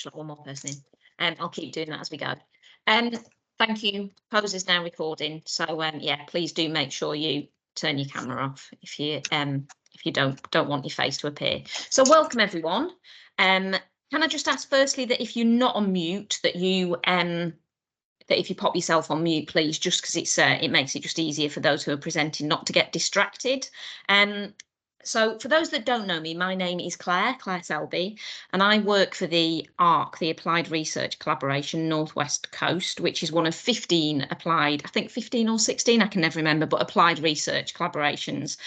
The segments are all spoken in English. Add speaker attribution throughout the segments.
Speaker 1: Just let one more person in. I'll keep doing that as we go. Thank you. Pose is now recording, so yeah, please do make sure you turn your camera off if you don't want your face to appear. So welcome everyone. Can I just ask firstly that if you're not on mute, that you that if you pop yourself on mute, please, just because it makes it just easier for those who are presenting not to get distracted. So for those that don't know me, my name is Claire Selby, and I work for the ARC, the Applied Research Collaboration Northwest Coast, which is one of 15 applied, I think 15 or 16, I can never remember, but applied research collaborations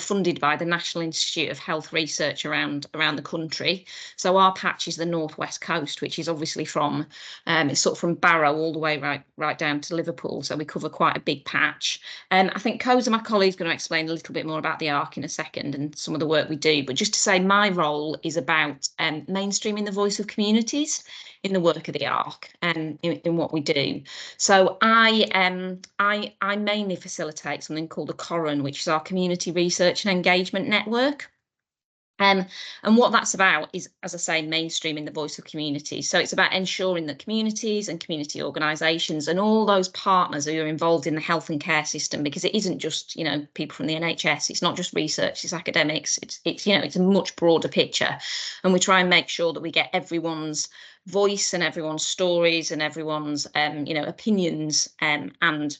Speaker 1: funded by the National Institute of Health Research around the country. So our patch is the Northwest Coast, which is obviously from, it's sort of from Barrow all the way right down to Liverpool. So we cover quite a big patch. I think Koza, my colleague, is going to explain a little bit more about the ARC in a second and some of the work we do, but just to say my role is about mainstreaming the voice of communities in the work of the ARC and in what we do. So I mainly facilitate something called a COREN, which is our Community Research and Engagement Network. And what that's about is, as I say, mainstreaming the voice of communities. So it's about ensuring that communities and community organisations and all those partners who are involved in the health and care system, because it isn't just, you know, people from the NHS, it's not just research, it's academics, it's you know, it's a much broader picture. And we try and make sure that we get everyone's voice and everyone's stories and everyone's, you know, opinions and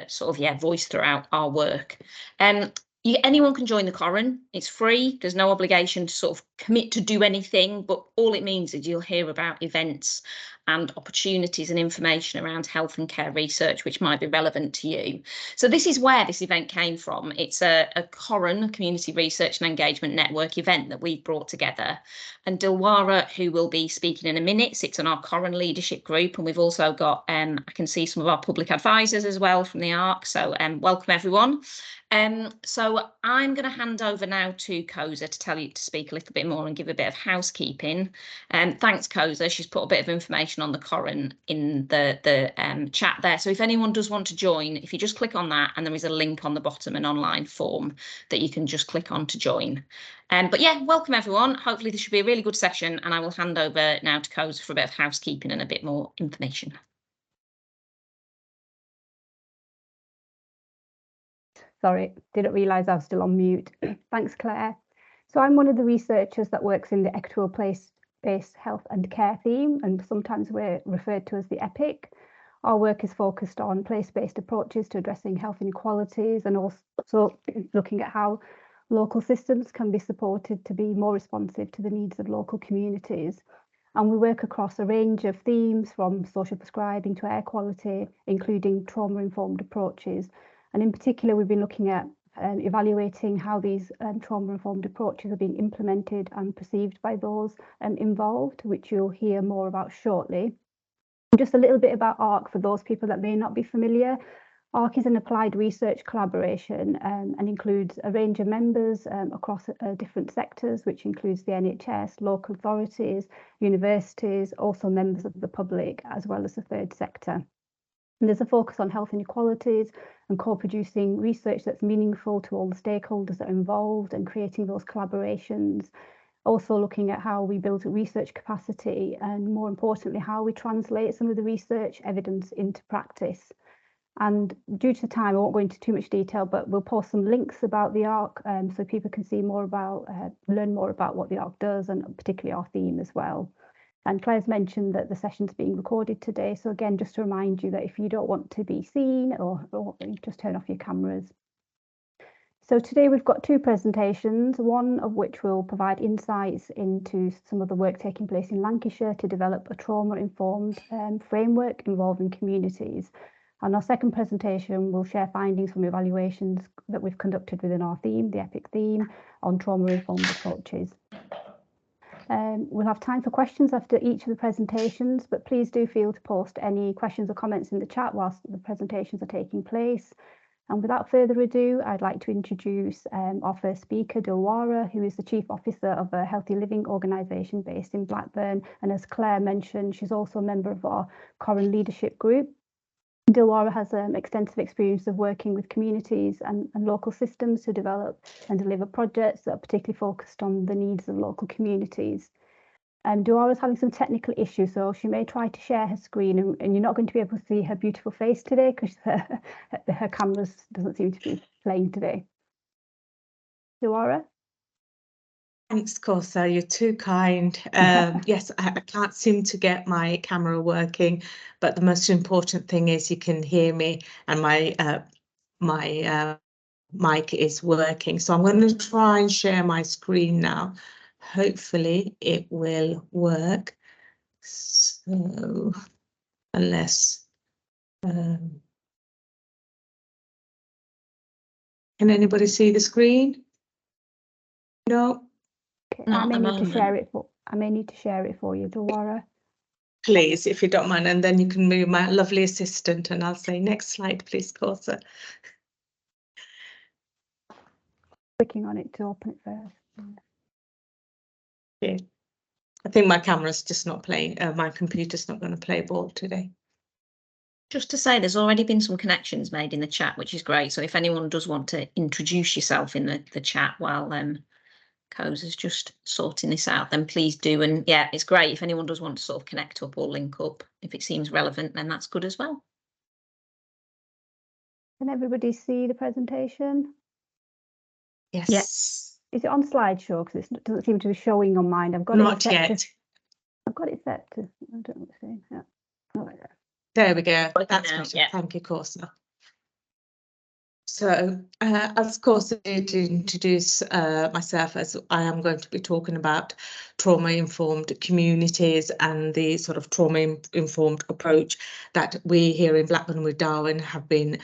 Speaker 1: sort of, yeah, voice throughout our work. Anyone can join the COREN. It's free. There's no obligation to sort of commit to do anything, but all it means is you'll hear about events and opportunities and information around health and care research, which might be relevant to you. So this is where this event came from. It's a COREN, Community Research and Engagement Network event that we've brought together. And Dilwara, who will be speaking in a minute, sits on our COREN leadership group. And we've also got, I can see some of our public advisors as well from the ARC. So welcome everyone. So I'm going to hand over now to Koza to speak a little bit more and give a bit of housekeeping. Thanks, Koza. She's put a bit of information on the COREN in the chat there. So if anyone does want to join, if you just click on that, and there is a link on the bottom, an online form that you can just click on to join. But yeah, welcome everyone. Hopefully this should be a really good session, and I will hand over now to Koza for a bit of housekeeping and a bit more information.
Speaker 2: Sorry, didn't realise I was still on mute. Thanks, Claire. So I'm one of the researchers that works in the equitable place-based health and care theme, and sometimes we're referred to as the EPIC. Our work is focused on place-based approaches to addressing health inequalities and also looking at how local systems can be supported to be more responsive to the needs of local communities. And we work across a range of themes from social prescribing to air quality, including trauma-informed approaches. And in particular, we've been looking at evaluating how these trauma-informed approaches are being implemented and perceived by those involved, which you'll hear more about shortly. Just a little bit about ARC for those people that may not be familiar. ARC is an applied research collaboration and includes a range of members across different sectors, which includes the NHS, local authorities, universities, also members of the public, as well as the third sector. And there's a focus on health inequalities and co-producing research that's meaningful to all the stakeholders that are involved and creating those collaborations. Also looking at how we build research capacity and, more importantly, how we translate some of the research evidence into practice. And due to time, I won't go into too much detail, but we'll post some links about the ARC so people can see more about, learn more about what the ARC does, and particularly our theme as well. And Claire's mentioned that the session's being recorded today. So again, just to remind you that if you don't want to be seen or just turn off your cameras. So today we've got two presentations, one of which will provide insights into some of the work taking place in Lancashire to develop a trauma-informed framework involving communities. And our second presentation will share findings from evaluations that we've conducted within our theme, the EPIC theme, on trauma-informed approaches. We'll have time for questions after each of the presentations, but please do feel to post any questions or comments in the chat whilst the presentations are taking place. And without further ado, I'd like to introduce our first speaker, Dilwara, who is the Chief Officer of a Healthy Living organisation based in Blackburn. And as Claire mentioned, she's also a member of our COREN leadership group. Dilwara has extensive experience of working with communities and local systems to develop and deliver projects that are particularly focused on the needs of local communities. Dora's having some technical issues, so she may try to share her screen, and you're not going to be able to see her beautiful face today because her camera doesn't seem to be playing today. Dora?
Speaker 3: Thanks, Corsa, you're too kind. Yes, I can't seem to get my camera working, but the most important thing is you can hear me and my mic is working. So I'm going to try and share my screen now. Hopefully it will work. So unless can anybody see the screen? No.
Speaker 2: Okay,
Speaker 1: Not
Speaker 2: I
Speaker 1: at
Speaker 2: may
Speaker 1: the
Speaker 2: need to share
Speaker 1: moment.
Speaker 2: it for. I may need to share it for you, Dora.
Speaker 3: Please, if you don't mind, and then you can move my lovely assistant and I'll say next slide, please, Corsa.
Speaker 2: Clicking on it to open it first.
Speaker 3: Yeah. I think my camera's just not playing, my computer's not going to play ball today.
Speaker 1: Just to say, there's already been some connections made in the chat, which is great. So if anyone does want to introduce yourself in the chat while Coz is just sorting this out, then please do. And yeah, it's great if anyone does want to sort of connect up or link up. If it seems relevant, then that's good as well.
Speaker 2: Can everybody see the presentation?
Speaker 3: Yes.
Speaker 1: Yeah.
Speaker 2: Is it on slideshow? Because it doesn't seem to be showing on mine. I've got
Speaker 3: Not
Speaker 2: it set
Speaker 3: yet.
Speaker 2: to. I've got it set to. I don't know what it's saying. Yeah. Oh, yeah.
Speaker 3: There we go.
Speaker 1: Working
Speaker 3: That's
Speaker 1: now,
Speaker 3: better.
Speaker 1: yeah.
Speaker 3: Thank you, Corsa. So, as Corsa did introduce myself, as I am going to be talking about trauma-informed communities and the sort of trauma-informed approach that we here in Blackburn with Darwen have been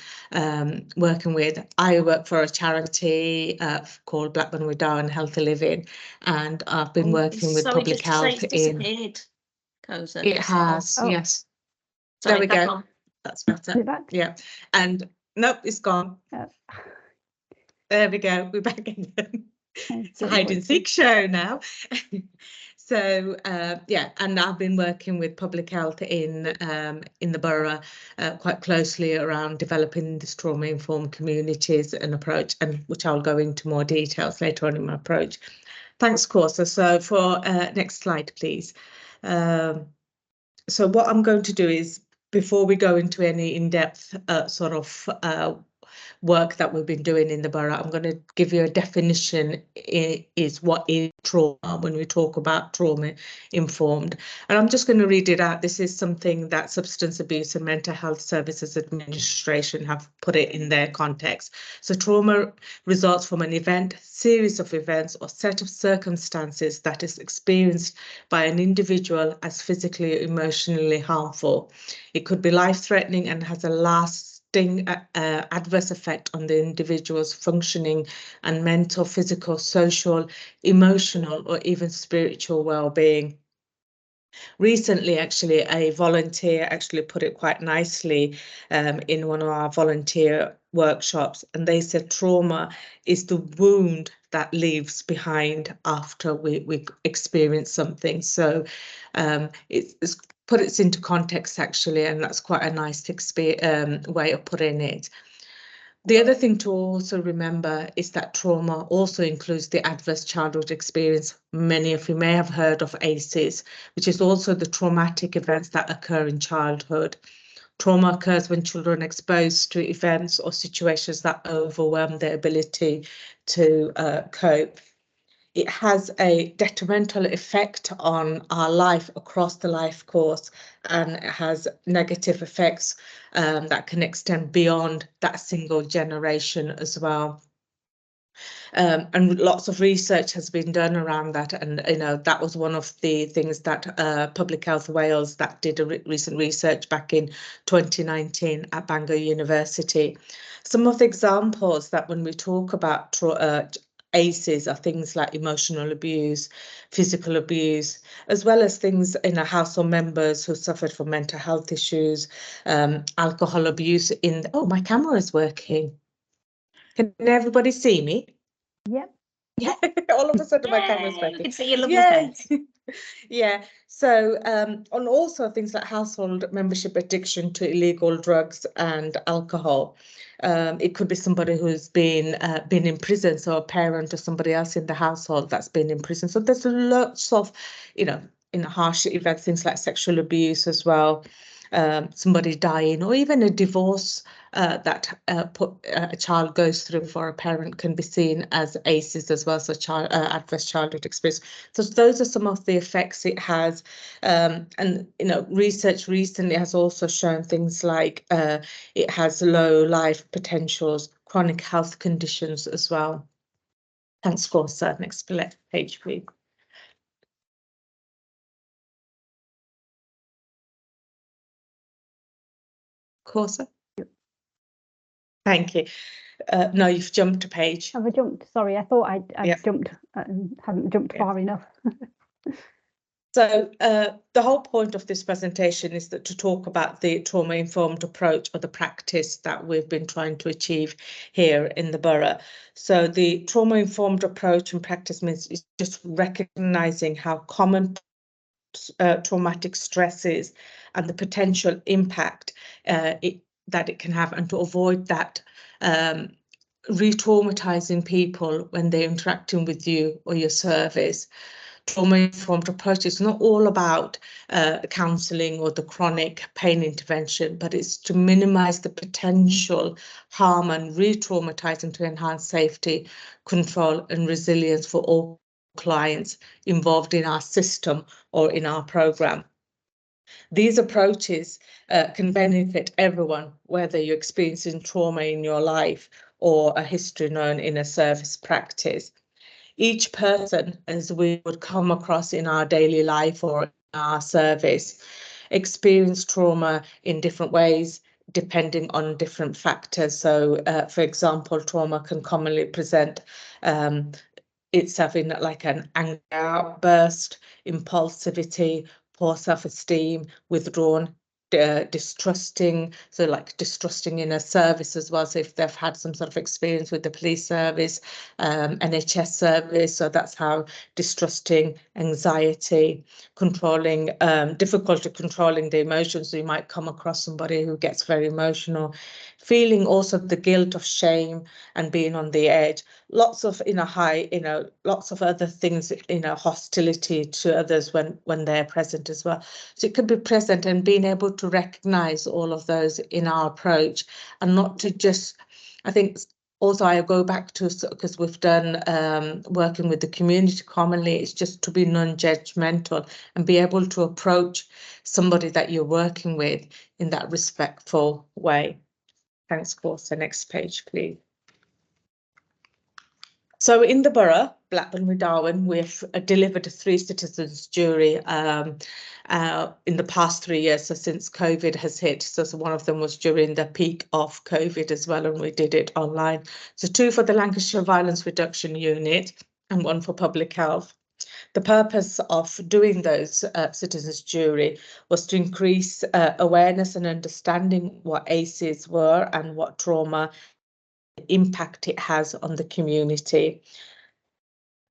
Speaker 3: working with. I work for a charity called Blackburn with Darwen Healthy Living, and I've been working with public health in. It has,
Speaker 2: Oh.
Speaker 3: yes.
Speaker 1: Sorry,
Speaker 3: there we
Speaker 1: back
Speaker 3: go.
Speaker 1: on.
Speaker 3: That's better. Yeah, and nope, it's gone.
Speaker 2: Oh.
Speaker 3: There we go. We're back again. It's a
Speaker 2: Good
Speaker 3: hide
Speaker 2: one.
Speaker 3: and seek show now. So yeah, and I've been working with public health in the borough quite closely around developing this trauma-informed communities and approach, and which I'll go into more details later on in my approach. Thanks, Corsa. So for next slide, please. So what I'm going to do is, before we go into any in-depth sort of work that we've been doing in the borough, I'm going to give you a definition is what is trauma when we talk about trauma informed. And I'm just going to read it out. This is something that Substance Abuse and Mental Health Services Administration have put it in their context. So trauma results from an event, series of events or set of circumstances that is experienced by an individual as physically or emotionally harmful. It could be life-threatening and has a lasting adverse effect on the individual's functioning and mental, physical, social, emotional, or even spiritual well-being. Recently, actually, a volunteer actually put it quite nicely in one of our volunteer workshops, and they said trauma is the wound that leaves behind after we experience something. So it's put it into context actually, and that's quite a nice way of putting it. The other thing to also remember is that trauma also includes the adverse childhood experience. Many of you may have heard of ACEs, which is also the traumatic events that occur in childhood. Trauma occurs when children are exposed to events or situations that overwhelm their ability to cope. It has a detrimental effect on our life across the life course, and it has negative effects that can extend beyond that single generation as well. And lots of research has been done around that, and that was one of the things that Public Health Wales that did a recent research back in 2019 at Bangor University. Some of the examples that when we talk about ACEs are things like emotional abuse, physical abuse, as well as things in household members who suffered from mental health issues, alcohol abuse. Oh, my camera is working. Can everybody see me?
Speaker 2: Yep.
Speaker 3: Yeah, all of a sudden my camera's working.
Speaker 1: You can see your lovely face.
Speaker 3: Yeah, so on also things like household membership addiction to illegal drugs and alcohol. It could be somebody who's been in prison, so a parent or somebody else in the household that's been in prison. So there's lots of, harsh events, things like sexual abuse as well, somebody dying, or even a divorce that a child goes through for a parent can be seen as ACEs as well, so adverse childhood experience. So those are some of the effects it has, and research recently has also shown things like it has low life potentials, chronic health conditions as well. Thanks, Corsa. Next page, please. Corsa. Thank you. No, you've jumped a page.
Speaker 2: Have I jumped? Sorry, I thought I'd jumped and hadn't jumped far enough.
Speaker 3: So the whole point of this presentation is that to talk about the trauma-informed approach or the practice that we've been trying to achieve here in the borough. So the trauma-informed approach and practice means is just recognising how common traumatic stresses and the potential impact that it can have, and to avoid that re-traumatising people when they're interacting with you or your service. Trauma-informed approach is not all about counselling or the chronic pain intervention, but it's to minimise the potential harm and re-traumatising to enhance safety, control and resilience for all clients involved in our system or in our programme. These approaches can benefit everyone, whether you're experiencing trauma in your life or a history known in a service practice. Each person, as we would come across in our daily life or in our service, experience trauma in different ways, depending on different factors. So, for example, trauma can commonly present itself in like an anger outburst, impulsivity, poor self-esteem, withdrawn, distrusting, so like distrusting in a service as well. So if they've had some sort of experience with the police service, NHS service, so that's how distrusting, anxiety, controlling, difficulty controlling the emotions. So you might come across somebody who gets very emotional, feeling also the guilt of shame and being on the edge. Lots of lots of other things, hostility to others when they're present as well. So it could be present, and being able to recognise all of those in our approach, and not to just, I think also I go back to, because we've done working with the community commonly, it's just to be non-judgmental and be able to approach somebody that you're working with in that respectful way. Thanks, Corsa. Next page, please. So in the borough, Blackburn with Darwen, we've delivered a 3 citizens jury in the past 3 years, so since COVID has hit. So one of them was during the peak of COVID as well, and we did it online. So 2 for the Lancashire Violence Reduction Unit and 1 for Public Health. The purpose of doing those citizens jury was to increase awareness and understanding what ACEs were and what trauma impact it has on the community.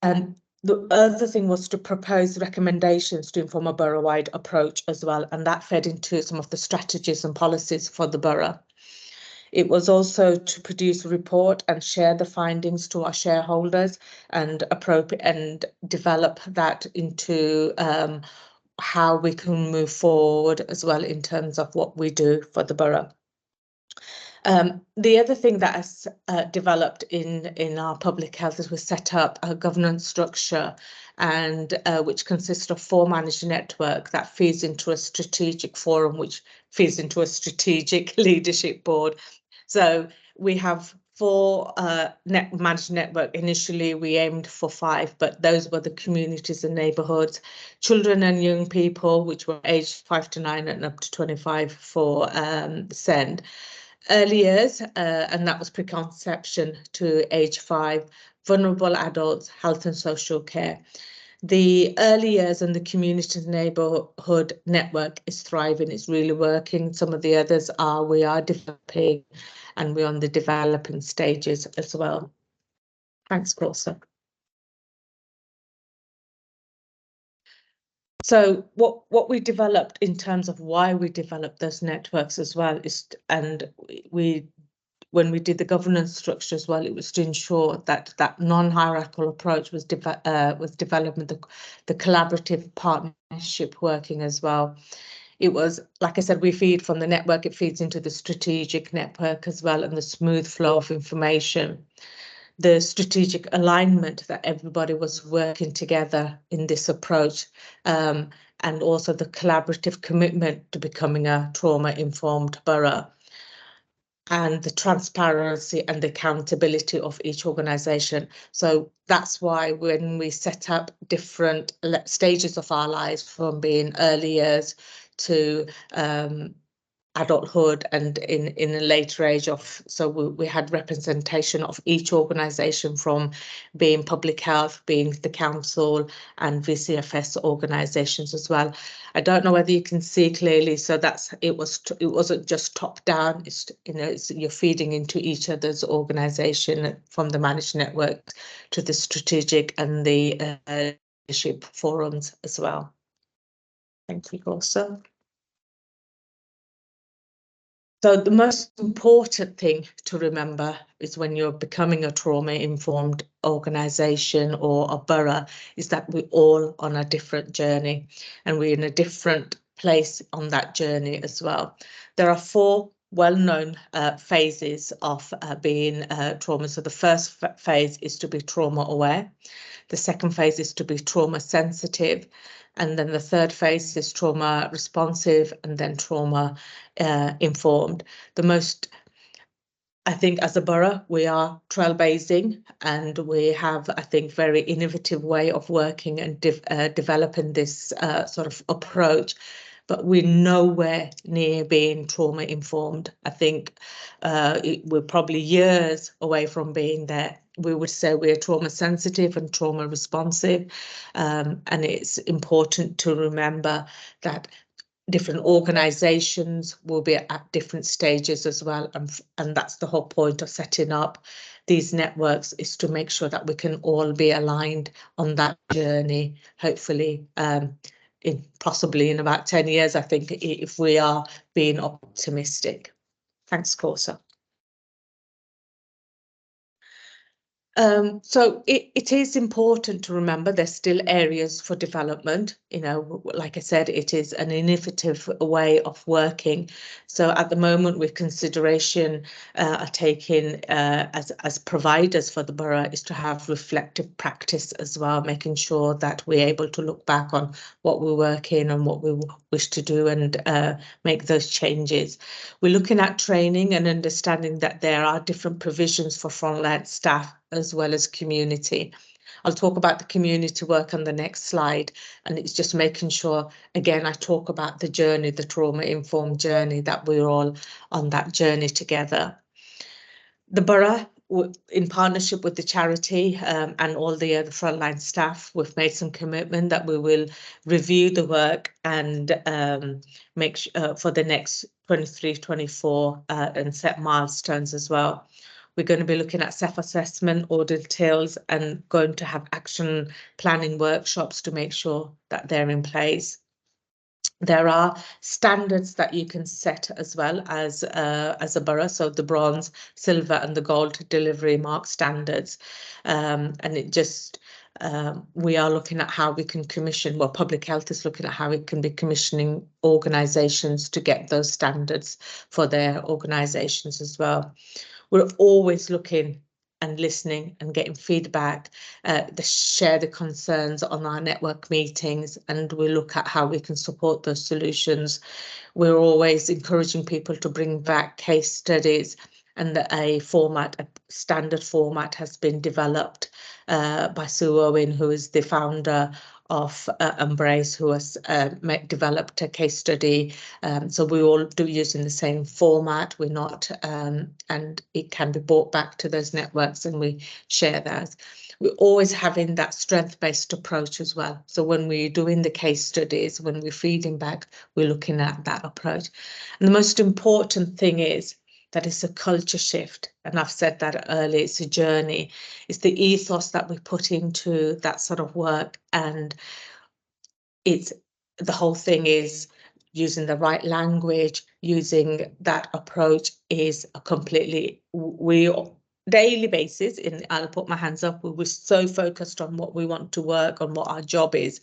Speaker 3: And the other thing was to propose recommendations to inform a borough-wide approach as well, and that fed into some of the strategies and policies for the borough. It was also to produce a report and share the findings to our shareholders and develop that into how we can move forward as well in terms of what we do for the borough. The other thing that has developed in our public health is we set up a governance structure, and which consists of 4 managed network that feeds into a strategic forum, which feeds into a strategic leadership board. So we have 4 managed network. Initially, we aimed for 5, but those were the communities and neighbourhoods, children and young people, which were aged 5 to 9 and up to 25 for SEND. Early years, and that was preconception to age 5, vulnerable adults, health and social care. The early years and the community neighbourhood network is thriving, it's really working. Some of the others we are developing, and we're on the developing stages as well. Thanks, Corsa. So what we developed in terms of why we developed those networks as well is, and we when we did the governance structure as well, it was to ensure that that non-hierarchical approach was development, the collaborative partnership working as well. It was, like I said, we feed from the network, it feeds into the strategic network as well, and the smooth flow of information. The strategic alignment that everybody was working together in this approach, and also the collaborative commitment to becoming a trauma-informed borough, and the transparency and the accountability of each organisation. So that's why when we set up different stages of our lives, from being early years to adulthood and in a later age of, so we had representation of each organisation, from being public health, being the council and VCFS organisations as well. I don't know whether you can see clearly, so that's it wasn't just top down, it's, you know, you're feeding into each other's organisation, from the managed network to the strategic and the leadership forums as well. Thank you also. So the most important thing to remember is, when you're becoming a trauma-informed organisation or a borough, is that we're all on a different journey, and we're in a different place on that journey as well. There are 4 well-known phases of being trauma. So the first phase is to be trauma aware. The second phase is to be trauma sensitive. And then the third phase is trauma responsive, and then trauma informed. The most, I think, as a borough, we are trailblazing, and we have, I think, very innovative way of working and developing this sort of approach. But we're nowhere near being trauma informed. I think we're probably years away from being there. We would say we're trauma sensitive and trauma responsive, and it's important to remember that different organisations will be at different stages as well, and that's the whole point of setting up these networks, is to make sure that we can all be aligned on that journey, hopefully possibly in about 10 years, I think, if we are being optimistic. Thanks, Corsa. So it is important to remember there's still areas for development. You know, like I said, it is an innovative way of working. So at the moment, with consideration are taken as providers for the borough, is to have reflective practice as well, making sure that we're able to look back on what we work in and what we wish to do, and make those changes. We're looking at training and understanding that there are different provisions for frontline staff as well as community. I'll talk about the community work on the next slide, and it's just making sure, again, I talk about the journey, the trauma-informed journey, that we're all on that journey together. The borough, in partnership with the charity and all the other frontline staff, we've made some commitment that we will review the work and make for the next 23-24 and set milestones as well. We're going to be looking at self-assessment, audit details, and going to have action planning workshops to make sure that they're in place. There are standards that you can set as well as a borough, so the bronze, silver and the gold delivery mark standards, and it just we are looking at how we can commission, well, public health is looking at how it can be commissioning organisations to get those standards for their organisations as well. We're always looking and listening and getting feedback, share the concerns on our network meetings, and we look at how we can support those solutions. We're always encouraging people to bring back case studies, and a standard format has been developed by Sue Owen, who is the founder of Embrace, who has developed a case study. So we all do using the same format. We're not, and it can be brought back to those networks, and we share that. We're always having that strength-based approach as well. So when we're doing the case studies, when we're feeding back, we're looking at that approach. And the most important thing is that it's a culture shift. And I've said that earlier, it's a journey. It's the ethos that we put into that sort of work. And it's the whole thing is using the right language, using that approach is a completely, we daily basis, I'll put my hands up, we were so focused on what we want to work on, what our job is.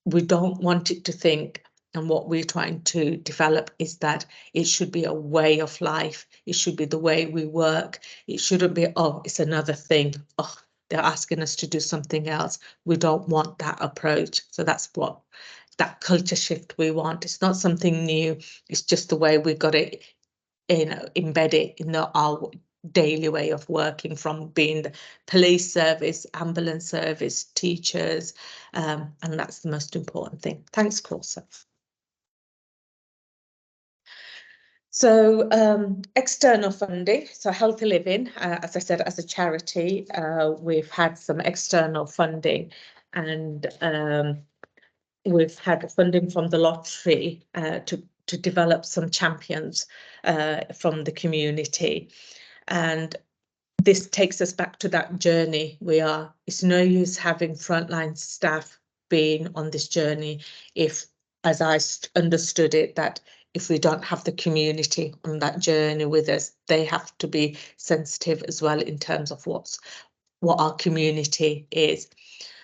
Speaker 3: We don't want it to think, and what we're trying to develop is that it should be a way of life. It should be the way we work. It shouldn't be, oh, it's another thing. Oh, they're asking us to do something else. We don't want that approach. So that's what that culture shift we want. It's not something new. It's just the way we've got it, embedded in our daily way of working, from being the police service, ambulance service, teachers, and that's the most important thing. Thanks, Corsa. So external funding, so Healthy Living, as I said, as a charity, we've had some external funding, and we've had funding from the lottery to develop some champions from the community. And this takes us back to that journey. It's no use having frontline staff being on this journey if, as I understood it, that if we don't have the community on that journey with us, they have to be sensitive as well in terms of what our community is.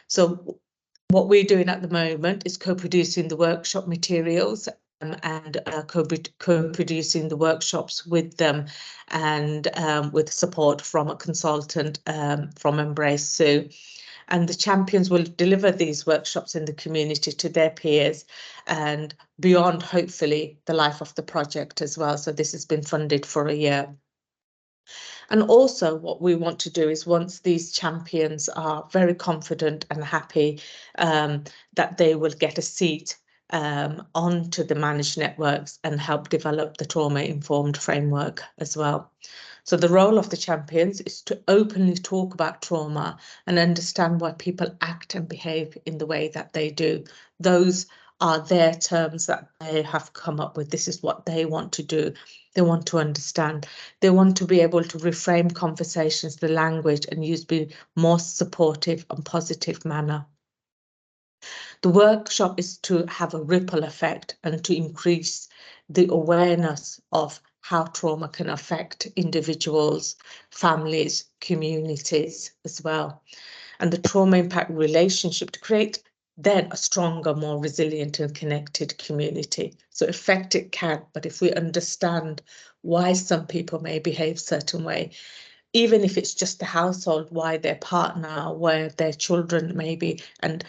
Speaker 3: So what we're doing at the moment is co-producing the workshop materials and co-producing the workshops with them, and with support from a consultant from Embrace Sue. And the champions will deliver these workshops in the community to their peers and beyond, hopefully, the life of the project as well. So this has been funded for a year. And also what we want to do is, once these champions are very confident and happy that they will get a seat onto the managed networks and help develop the trauma-informed framework as well. So the role of the champions is to openly talk about trauma and understand why people act and behave in the way that they do. Those are their terms that they have come up with. This is what they want to do. They want to understand. They want to be able to reframe conversations, the language, and be more supportive and positive manner. The workshop is to have a ripple effect and to increase the awareness of how trauma can affect individuals, families, communities as well. And the trauma impact relationship to create then a stronger, more resilient and connected community. So affect it can, but if we understand why some people may behave a certain way, even if it's just the household, why their partner, where their children maybe, and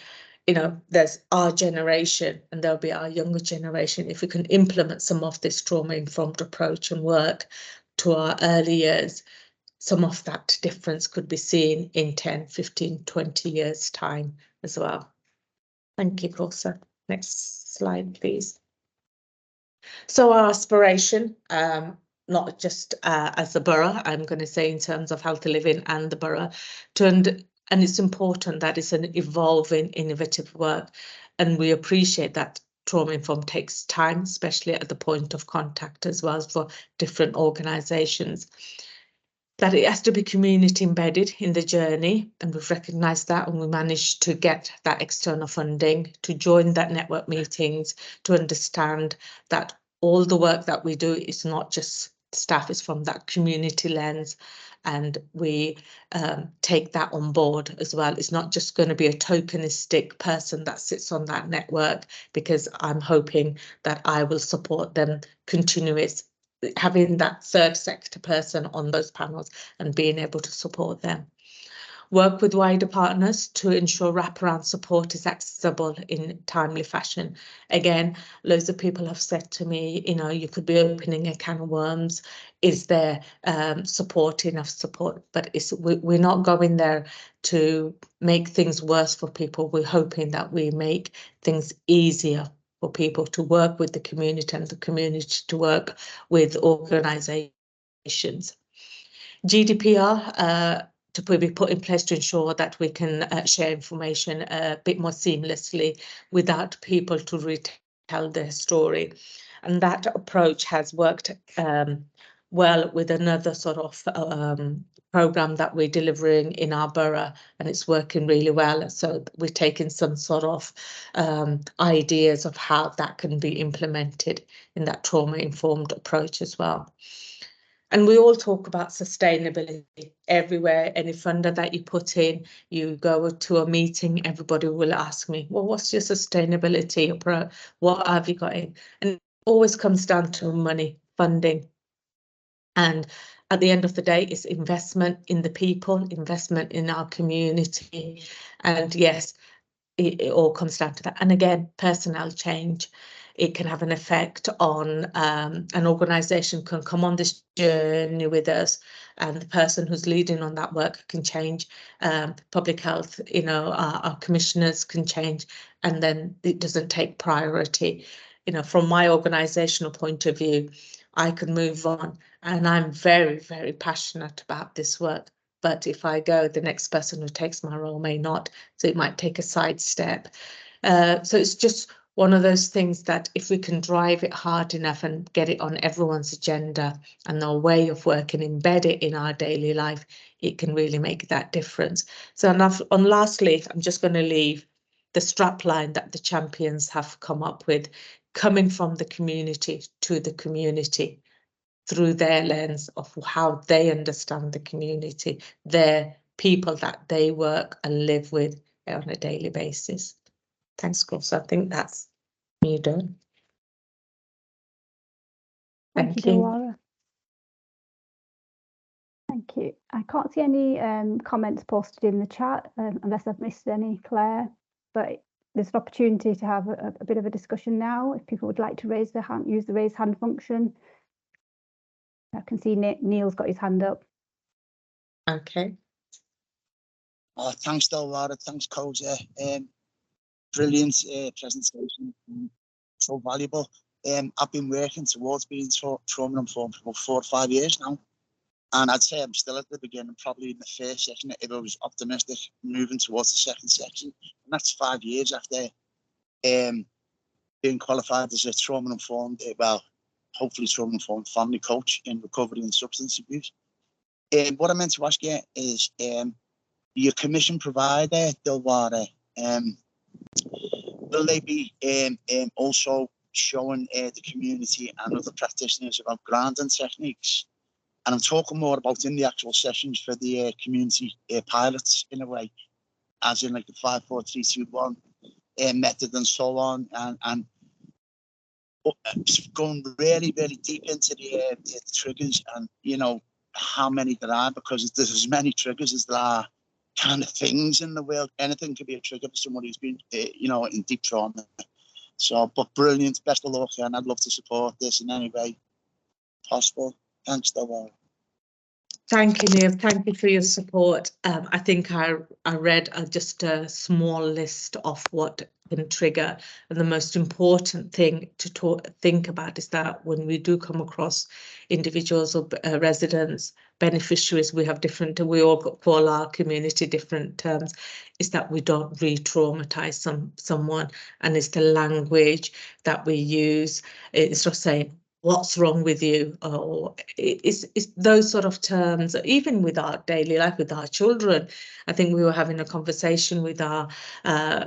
Speaker 3: there's our generation and there'll be our younger generation. If we can implement some of this trauma-informed approach and work to our early years, some of that difference could be seen in 10, 15, 20 years' time as well. Thank you, Corsa. Next slide, please. So our aspiration, not just as a borough, I'm going to say in terms of Healthy Living and the borough, and it's important that it's an evolving, innovative work. And we appreciate that trauma-informed takes time, especially at the point of contact as well for different organisations. That it has to be community embedded in the journey, and we've recognised that, and we managed to get that external funding to join that network meetings, to understand that all the work that we do is not just staff, is from that community lens, and we take that on board as well. It's not just going to be a tokenistic person that sits on that network, because I'm hoping that I will support them continuous, having that third sector person on those panels and being able to support them. Work with wider partners to ensure wraparound support is accessible in timely fashion. Again, loads of people have said to me, you could be opening a can of worms. Is there enough support? But we're not going there to make things worse for people. We're hoping that we make things easier for people to work with the community and the community to work with organisations. GDPR to be put in place to ensure that we can share information a bit more seamlessly without people to retell their story. And that approach has worked well with another sort of program that we're delivering in our borough, and it's working really well. So we're taking some sort of ideas of how that can be implemented in that trauma-informed approach as well. And we all talk about sustainability everywhere. Any funder that you put in, you go to a meeting, everybody will ask me, well, what's your sustainability approach? What have you got in? And it always comes down to money, funding. And at the end of the day, it's investment in the people, investment in our community. And yes, it all comes down to that. And again, personnel change. It can have an effect on an organisation can come on this journey with us, and the person who's leading on that work can change. Public health, you know, our commissioners can change, and then it doesn't take priority. You know, from my organisational point of view, I can move on, and I'm very, very passionate about this work. But if I go, the next person who takes my role may not, so it might take a sidestep. So it's just one of those things that if we can drive it hard enough and get it on everyone's agenda and their way of working, embed it in our daily life, it can really make that difference. So on lastly, I'm just going to leave the strapline that the champions have come up with, coming from the community to the community, through their lens of how they understand the community, their people that they work and live with on a daily basis. Thanks, Chris. I think that's me done.
Speaker 2: Thank you, Laura. Thank you. I can't see any comments posted in the chat, unless I've missed any, Claire, but there's an opportunity to have a bit of a discussion now. If people would like to raise their hand, use the raise hand function. I can see Neil's got his hand up.
Speaker 3: Okay.
Speaker 4: Thanks, Laura. Thanks, Koja. Brilliant presentation. So valuable. I've been working towards being trauma-informed for about 4 or 5 years now. And I'd say I'm still at the beginning, probably in the first section, if I was optimistic, moving towards the second section. And that's 5 years after being qualified as a trauma-informed, well, hopefully trauma-informed family coach in recovery and substance abuse. What I meant to ask you is, your commission provider, Dilwara, will they be also showing the community and other practitioners about grounding techniques? And I'm talking more about in the actual sessions for the community pilots, in a way, as in like the 5, 4, 3, 2, 1 method and so on, and going really, really deep into the triggers and, you know, how many there are, because there's as many triggers as there are kind of things in the world. Anything can be a trigger for someone who's been, you know, in deep trauma. So, but brilliant, best of luck, and I'd love to support this in any way possible. Thanks, Darwen.
Speaker 3: Thank you, Neil. Thank you for your support. I think I read just a small list of what can trigger, and the most important thing to think about is that when we do come across individuals or residents, beneficiaries, we all call our community different terms, is that we don't re-traumatize someone, and it's the language that we use. It's just saying, what's wrong with you? Or it's those sort of terms, even with our daily life, with our children. I think we were having a conversation with our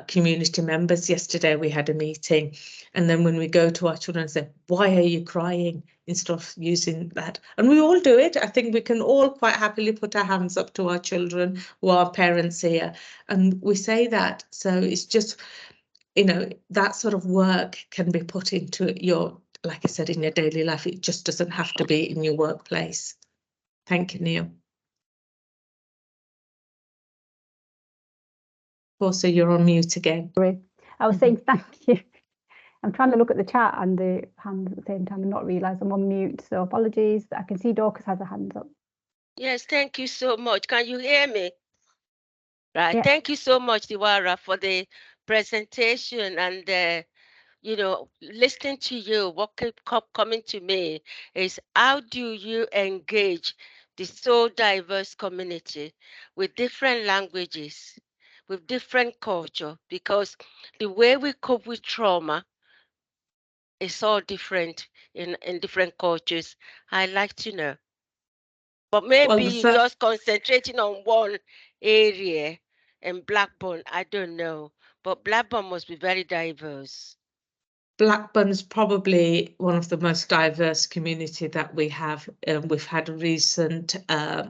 Speaker 3: community members yesterday. We had a meeting, and then when we go to our children and say, why are you crying? Instead of using that. And we all do it. I think we can all quite happily put our hands up to our children who are parents here, and we say that. So it's just, you know, that sort of work can be put into your, like I said, in your daily life. It just doesn't have to be in your workplace. Thank you, Neil. Also, you're on mute again.
Speaker 2: Sorry, I was saying thank you. I'm trying to look at the chat and the hand at the same time and not realise I'm on mute. So apologies. I can see Dorcas has her hand up.
Speaker 5: Yes, thank you so much. Can you hear me? Right.
Speaker 2: Yeah.
Speaker 5: Thank you so much, Diwara, for the presentation. And you know, listening to you, what kept coming to me is, how do you engage the so diverse community with different languages, with different culture? Because the way we cope with trauma is all different in different cultures. I'd like to know. But maybe
Speaker 3: Well,
Speaker 5: you just concentrating on one area in Blackburn. I don't know. But Blackburn must be very diverse.
Speaker 3: Blackburn's probably one of the most diverse community that we have. We've had a recent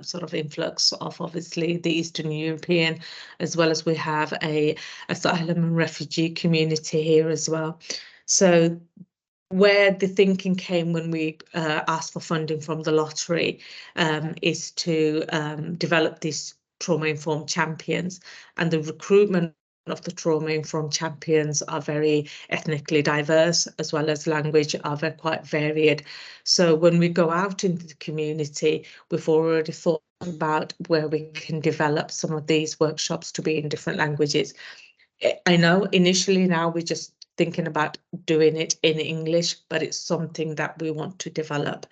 Speaker 3: sort of influx of obviously the Eastern European, as well as we have a asylum and refugee community here as well. So where the thinking came when we asked for funding from the lottery is to develop these trauma-informed champions, and the recruitment of the trauma-informed champions are very ethnically diverse, as well as language are quite varied. So when we go out into the community, we've already thought about where we can develop some of these workshops to be in different languages. I know initially now we're just thinking about doing it in English, but it's something that we want to develop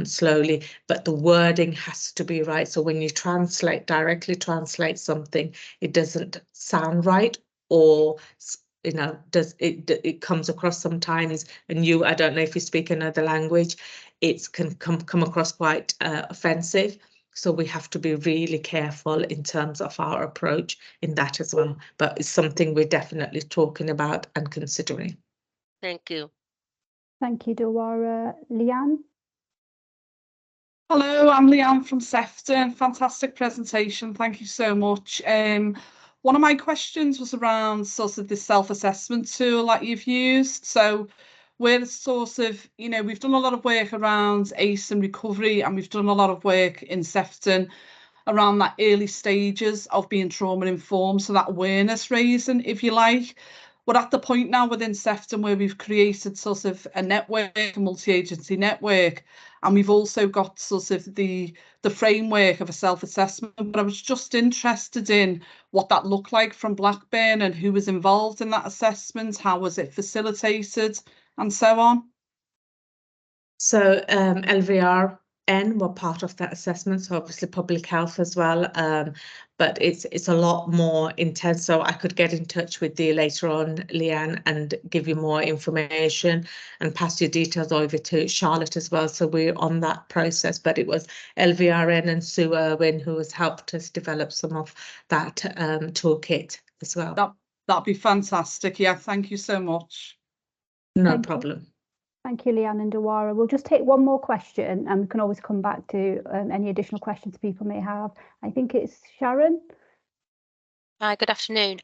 Speaker 3: slowly. But the wording has to be right. So when you directly translate something, it doesn't sound right, or it comes across sometimes, and I don't know if you speak another language, it can come across quite offensive. So we have to be really careful in terms of our approach in that as well. But it's something we're definitely talking about and considering.
Speaker 5: Thank you.
Speaker 2: Thank you, Dawara. Leanne?
Speaker 6: Hello, I'm Leanne from Sefton. Fantastic presentation. Thank you so much. One of my questions was around sort of the self-assessment tool that you've used. So we're sort of, we've done a lot of work around ACE and recovery, and we've done a lot of work in Sefton around that early stages of being trauma informed, so that awareness raising, if you like. We're at the point now within Sefton where we've created sort of a network, a multi-agency network, and we've also got sort of the framework of a self-assessment. But I was just interested in what that looked like from Blackburn and who was involved in that assessment, how was it facilitated, and so on.
Speaker 3: So LVRN were part of that assessment, so obviously public health as well, but it's a lot more intense. So I could get in touch with you later on, Leanne, and give you more information and pass your details over to Charlotte as well. So we're on that process, but it was LVRN and Sue Irwin who has helped us develop some of that toolkit as well.
Speaker 6: That'd be fantastic. Yeah, thank you so much.
Speaker 3: No problem.
Speaker 2: Thank you, Leanne and Dawara. We'll just take one more question, and we can always come back to any additional questions people may have. I think it's Sharon.
Speaker 7: Hi, good afternoon.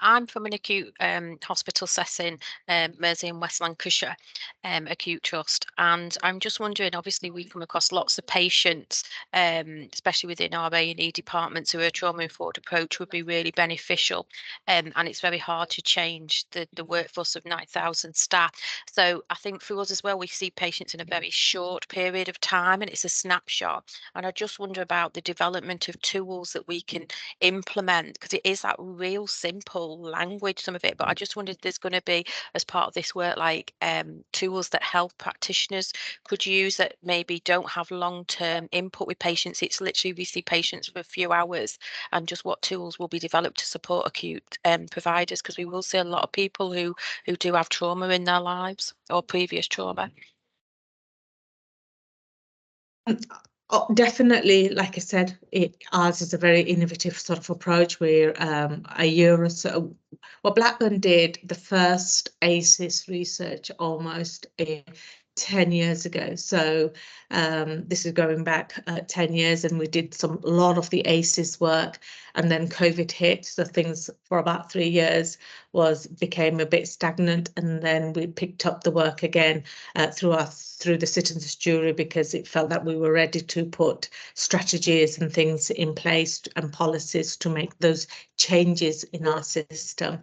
Speaker 7: I'm from an acute hospital setting, Mersey in West Lancashire, acute trust, and I'm just wondering, obviously we come across lots of patients, especially within our A&E departments, who a trauma-informed approach would be really beneficial, and it's very hard to change the workforce of 9,000 staff. So I think for us as well, we see patients in a very short period of time, and it's a snapshot, and I just wonder about the development of tools that we can implement, because it is that real simple language, some of it, but I just wondered if there's going to be, as part of this work, like tools that health practitioners could use that maybe don't have long-term input with patients. It's literally we see patients for a few hours, and just what tools will be developed to support acute providers, because we will see a lot of people who do have trauma in their lives or previous trauma.
Speaker 3: Oh, definitely, like I said, ours is a very innovative sort of approach where a year or so, well, Blackburn did the first ACEs research almost 10 years ago. So this is going back 10 years, and we did a lot of the ACEs work, and then COVID hit. So things for about 3 years became a bit stagnant, and then we picked up the work again through the citizens jury, because it felt that we were ready to put strategies and things in place and policies to make those changes in our system.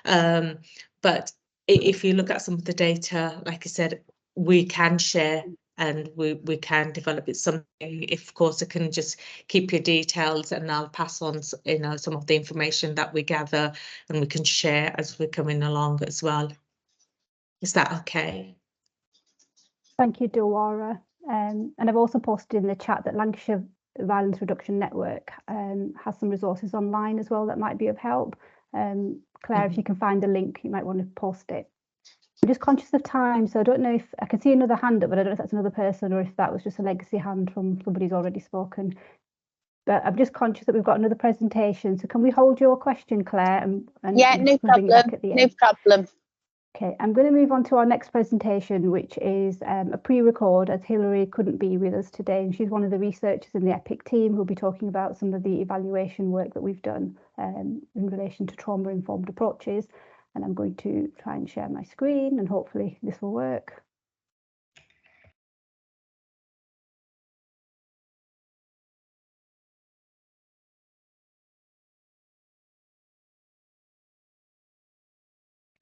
Speaker 3: But if you look at some of the data, like I said, we can share and we can develop it. Something, if of course, I can just keep your details, and I'll pass on some of the information that we gather, and we can share as we're coming along as well. Is that okay?
Speaker 2: Thank you, Dawara. And I've also posted in the chat that Lancashire Violence Reduction Network has some resources online as well that might be of help. Claire, if you can find the link, you might want to post it. I'm just conscious of time, so I don't know if I can see another hand up, but I don't know if that's another person or if that was just a legacy hand from somebody who's already spoken. But I'm just conscious that we've got another presentation. So can we hold your question, Claire? And
Speaker 8: Yeah, no
Speaker 2: bring it back
Speaker 8: problem.
Speaker 2: at the
Speaker 8: No
Speaker 2: end?
Speaker 8: problem.
Speaker 2: Okay, I'm going to move on to our next presentation, which is a pre-record, as Hilary couldn't be with us today, and she's one of the researchers in the EPIC team who'll be talking about some of the evaluation work that we've done in relation to trauma-informed approaches. And I'm going to try and share my screen, and hopefully this will work.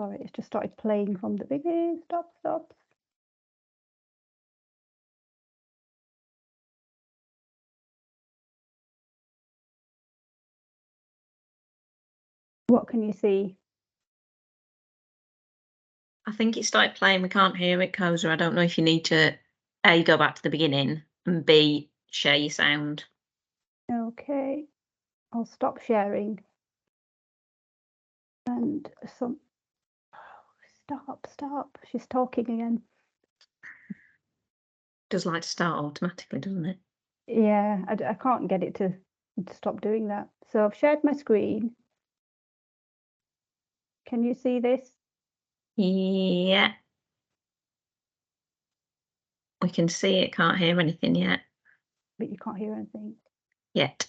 Speaker 2: Sorry, it's just started playing from the beginning. Stop. What can you see?
Speaker 1: I think it started playing. We can't hear it, Koza. I don't know if you need to A, go back to the beginning, and B, share your sound.
Speaker 2: Okay, I'll stop sharing. And some. Stop. She's talking again.
Speaker 1: Does like to start automatically, doesn't it?
Speaker 2: Yeah, I can't get it to stop doing that. So I've shared my screen. Can you see this?
Speaker 1: Yeah. We can see it, can't hear anything yet.
Speaker 2: But you can't hear anything.
Speaker 1: Yet.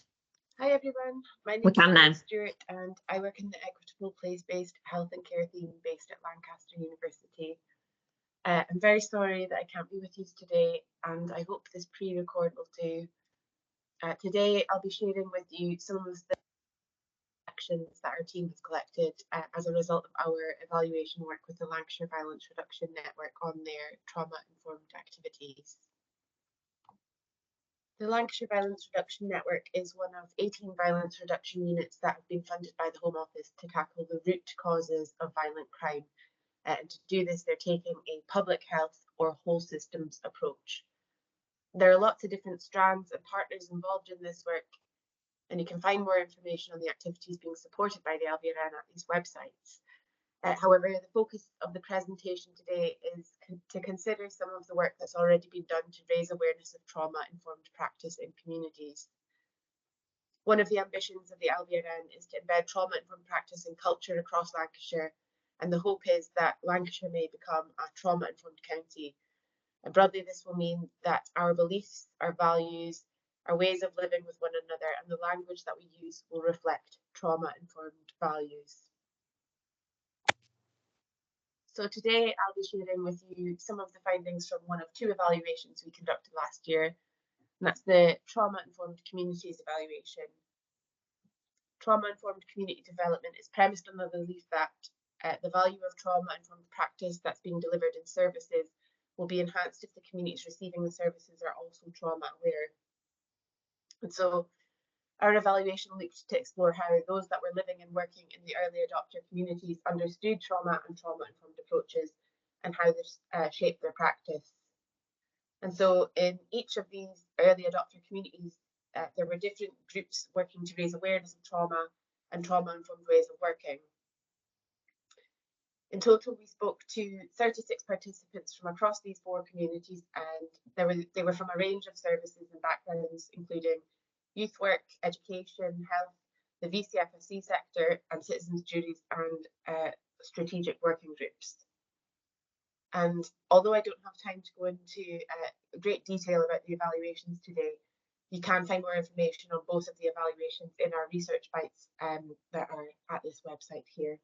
Speaker 9: Hi everyone, my name
Speaker 1: We
Speaker 9: is
Speaker 1: can now.
Speaker 9: Hannah Stewart and I work in the equitable place-based health and care team based at Lancaster University. I'm very sorry that I can't be with you today and I hope this pre-record will do. Today I'll be sharing with you some of the actions that our team has collected as a result of our evaluation work with the Lancashire Violence Reduction Network on their trauma-informed activities. The Lancashire Violence Reduction Network is one of 18 violence reduction units that have been funded by the Home Office to tackle the root causes of violent crime. And to do this, they're taking a public health or whole systems approach. There are lots of different strands and partners involved in this work, and you can find more information on the activities being supported by the LVRN at these websites. However, the focus of the presentation today is to consider some of the work that's already been done to raise awareness of trauma-informed practice in communities. One of the ambitions of the LVRN is to embed trauma-informed practice in culture across Lancashire, and the hope is that Lancashire may become a trauma-informed county. And broadly, this will mean that our beliefs, our values, our ways of living with one another, and the language that we use will reflect trauma-informed values. So today I'll be sharing with you some of the findings from one of two evaluations we conducted last year, and that's the Trauma-Informed Communities Evaluation. Trauma-informed community development is premised on the belief that the value of trauma-informed practice that's being delivered in services will be enhanced if the communities receiving the services are also trauma-aware. And so our evaluation looked to explore how those that were living and working in the early adopter communities understood trauma and trauma-informed approaches and how this shaped their practice. And so in each of these early adopter communities, there were different groups working to raise awareness of trauma and trauma-informed ways of working. In total, we spoke to 36 participants from across these four communities, and they were from a range of services and backgrounds, including youth work, education, health, the VCFSC sector, and citizens' duties and strategic working groups. And although I don't have time to go into great detail about the evaluations today, you can find more information on both of the evaluations in our research bites that are at this website here.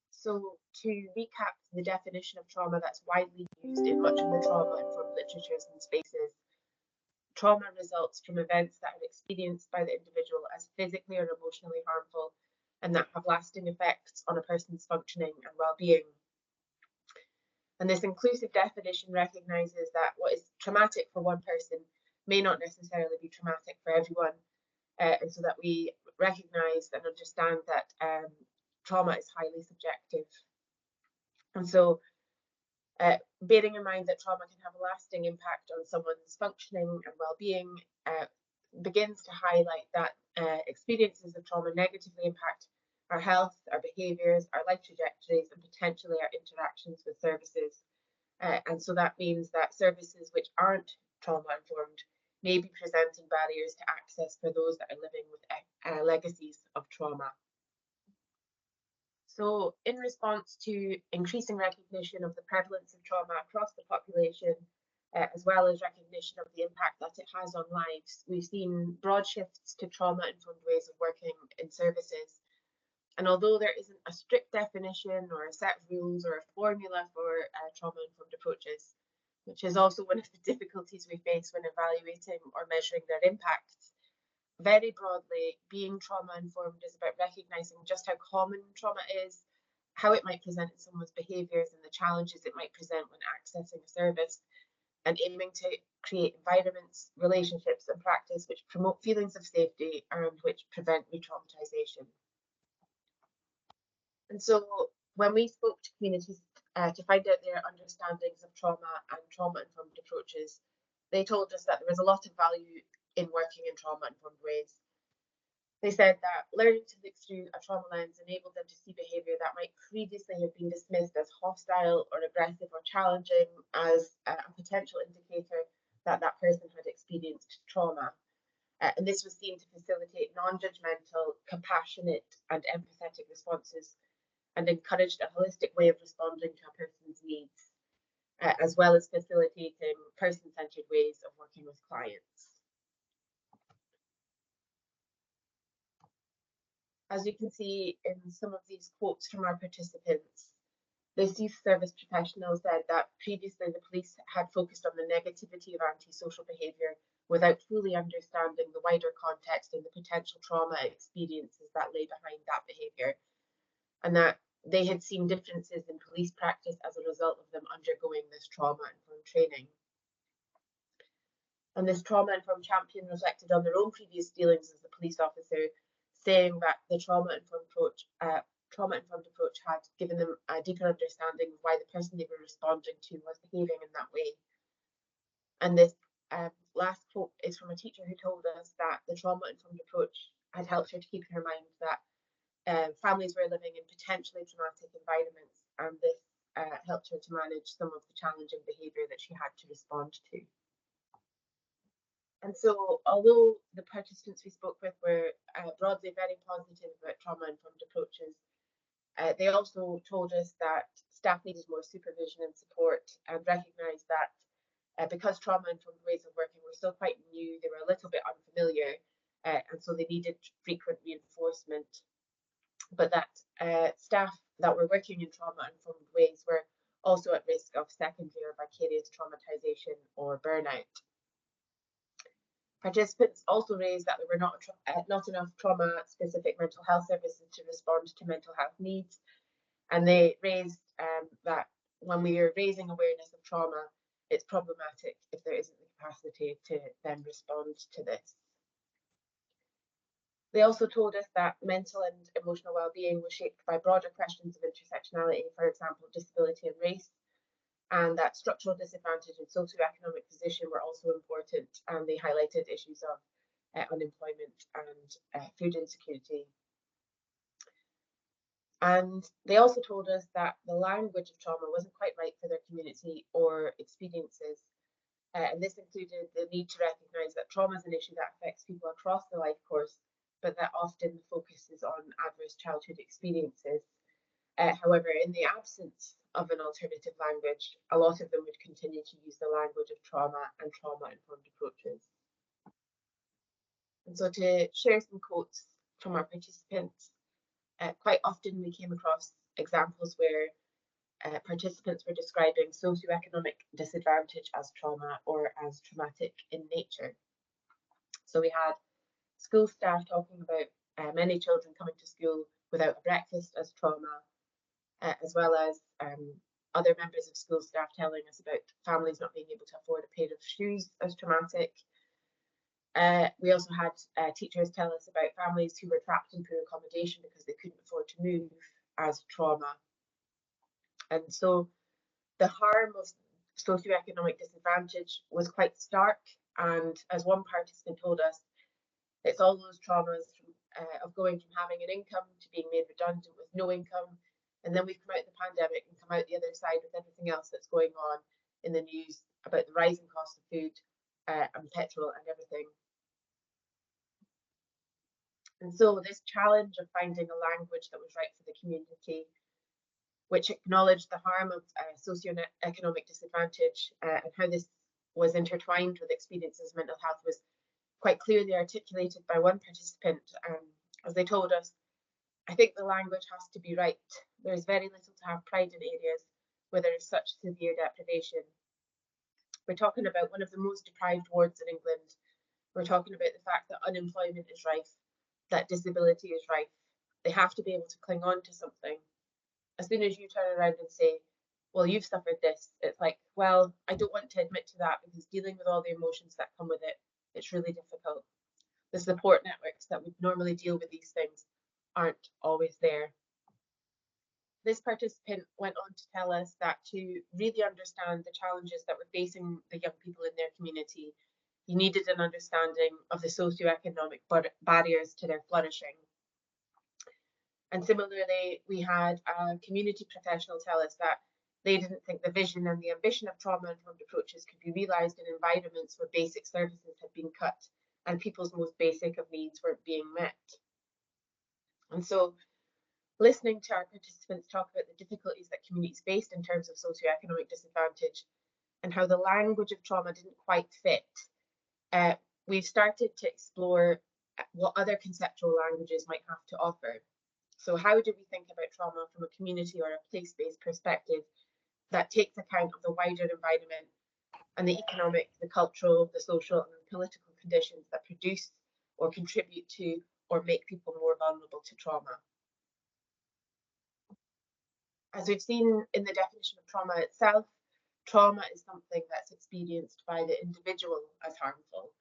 Speaker 9: So to recap the definition of trauma that's widely used in much of the trauma-informed literatures and spaces, trauma results from events that are experienced by the individual as physically or emotionally harmful and that have lasting effects on a person's functioning and well-being. And this inclusive definition recognises that what is traumatic for one person may not necessarily be traumatic for everyone, and so that we recognise and understand that trauma is highly subjective. And so bearing in mind that trauma can have a lasting impact on someone's functioning and well-being begins to highlight that experiences of trauma negatively impact our health, our behaviours, our life trajectories, and potentially our interactions with services. And so that means that services which aren't trauma-informed may be presenting barriers to access for those that are living with legacies of trauma. So in response to increasing recognition of the prevalence of trauma across the population, as well as recognition of the impact that it has on lives, we've seen broad shifts to trauma-informed ways of working in services. And although there isn't a strict definition or a set of rules or a formula for trauma-informed approaches, which is also one of the difficulties we face when evaluating or measuring their impacts, very broadly, being trauma-informed is about recognising just how common trauma is, how it might present in someone's behaviours and the challenges it might present when accessing a service, and aiming to create environments, relationships and practice which promote feelings of safety and which prevent re-traumatisation. And so when we spoke to communities to find out their understandings of trauma and trauma-informed approaches, they told us that there was a lot of value in working in trauma-informed ways. They said that learning to look through a trauma lens enabled them to see behaviour that might previously have been dismissed as hostile or aggressive or challenging as a potential indicator that that person had experienced trauma. And this was seen to facilitate non-judgmental, compassionate and empathetic responses and encouraged a holistic way of responding to a person's needs, as well as facilitating person-centred ways of working with clients. As you can see in some of these quotes from our participants, this youth service professional said that previously the police had focused on the negativity of antisocial behaviour without fully understanding the wider context and the potential trauma experiences that lay behind that behaviour, and that they had seen differences in police practice as a result of them undergoing this trauma-informed training. And this trauma-informed champion reflected on their own previous dealings as a police officer, saying that the trauma-informed approach had given them a deeper understanding of why the person they were responding to was behaving in that way. And this last quote is from a teacher who told us that the trauma-informed approach had helped her to keep in her mind that families were living in potentially traumatic environments, and this helped her to manage some of the challenging behaviour that she had to respond to. And so, although the participants we spoke with were broadly very positive about trauma-informed approaches, they also told us that staff needed more supervision and support, and recognised that because trauma-informed ways of working were still quite new, they were a little bit unfamiliar, and so they needed frequent reinforcement. But that staff that were working in trauma-informed ways were also at risk of secondary or vicarious traumatisation or burnout. Participants also raised that there were not enough trauma-specific mental health services to respond to mental health needs, and they raised that when we are raising awareness of trauma, it's problematic if there isn't the capacity to then respond to this. They also told us that mental and emotional well-being was shaped by broader questions of intersectionality, for example, disability and race, and that structural disadvantage and socioeconomic position were also important, and they highlighted issues of unemployment and food insecurity. And they also told us that the language of trauma wasn't quite right for their community or experiences, and this included the need to recognise that trauma is an issue that affects people across the life course, but that often the focus is on adverse childhood experiences. However, in the absence of an alternative language, a lot of them would continue to use the language of trauma and trauma-informed approaches. And so to share some quotes from our participants, quite often we came across examples where participants were describing socioeconomic disadvantage as trauma or as traumatic in nature. So we had school staff talking about many children coming to school without a breakfast as trauma, as well as other members of school staff telling us about families not being able to afford a pair of shoes as traumatic. We also had teachers tell us about families who were trapped in poor accommodation because they couldn't afford to move as trauma. And so the harm of socioeconomic disadvantage was quite stark, and as one participant told us, it's all those traumas of going from having an income to being made redundant with no income. And then we've come out of the pandemic and come out the other side with everything else that's going on in the news about the rising cost of food and petrol and everything. And so this challenge of finding a language that was right for the community, which acknowledged the harm of socioeconomic disadvantage and how this was intertwined with experiences of mental health, was quite clearly articulated by one participant. As they told us, I think the language has to be right. There is very little to have pride in areas where there is such severe deprivation. We're talking about one of the most deprived wards in England. We're talking about the fact that unemployment is rife, that disability is rife. They have to be able to cling on to something. As soon as you turn around and say, well, you've suffered this, it's like, well, I don't want to admit to that, because dealing with all the emotions that come with it, it's really difficult. The support networks that would normally deal with these things aren't always there. This participant went on to tell us that to really understand the challenges that were facing the young people in their community, you needed an understanding of the socioeconomic barriers to their flourishing. And similarly, we had a community professional tell us that they didn't think the vision and the ambition of trauma-informed approaches could be realised in environments where basic services had been cut and people's most basic of needs weren't being met. And so, listening to our participants talk about the difficulties that communities faced in terms of socioeconomic disadvantage and how the language of trauma didn't quite fit, we've started to explore what other conceptual languages might have to offer. So how do we think about trauma from a community or a place-based perspective that takes account of the wider environment and the economic, the cultural, the social and the political conditions that produce or contribute to or make people more vulnerable to trauma? As we've seen in the definition of trauma itself, trauma is something that's experienced by the individual as harmful.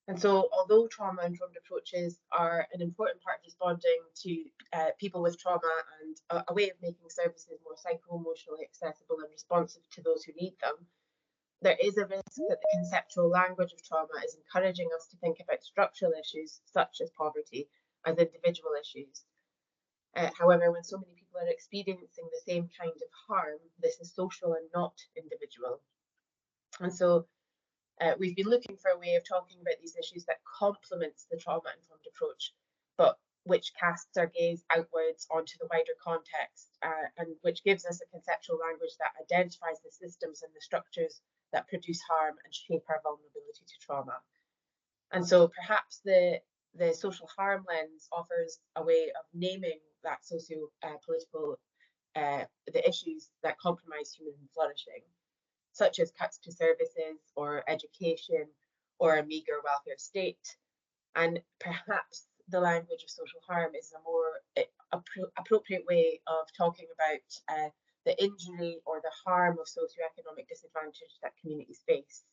Speaker 9: And so, although trauma-informed approaches are an important part of responding to people with trauma and a way of making services more psycho-emotionally accessible and responsive to those who need them, there is a risk that the conceptual language of trauma is encouraging us to think about structural issues such as poverty as individual issues. However, when so many people are experiencing the same kind of harm, this is social and not individual. And so we've been looking for a way of talking about these issues that complements the trauma-informed approach, but which casts our gaze outwards onto the wider context and which gives us a conceptual language that identifies the systems and the structures that produce harm and shape our vulnerability to trauma. And so perhaps the social harm lens offers a way of naming that socio-political, the issues that compromise human flourishing, such as cuts to services or education or a meagre welfare state. And perhaps the language of social harm is a more appropriate way of talking about the injury or the harm of socioeconomic disadvantage that communities face.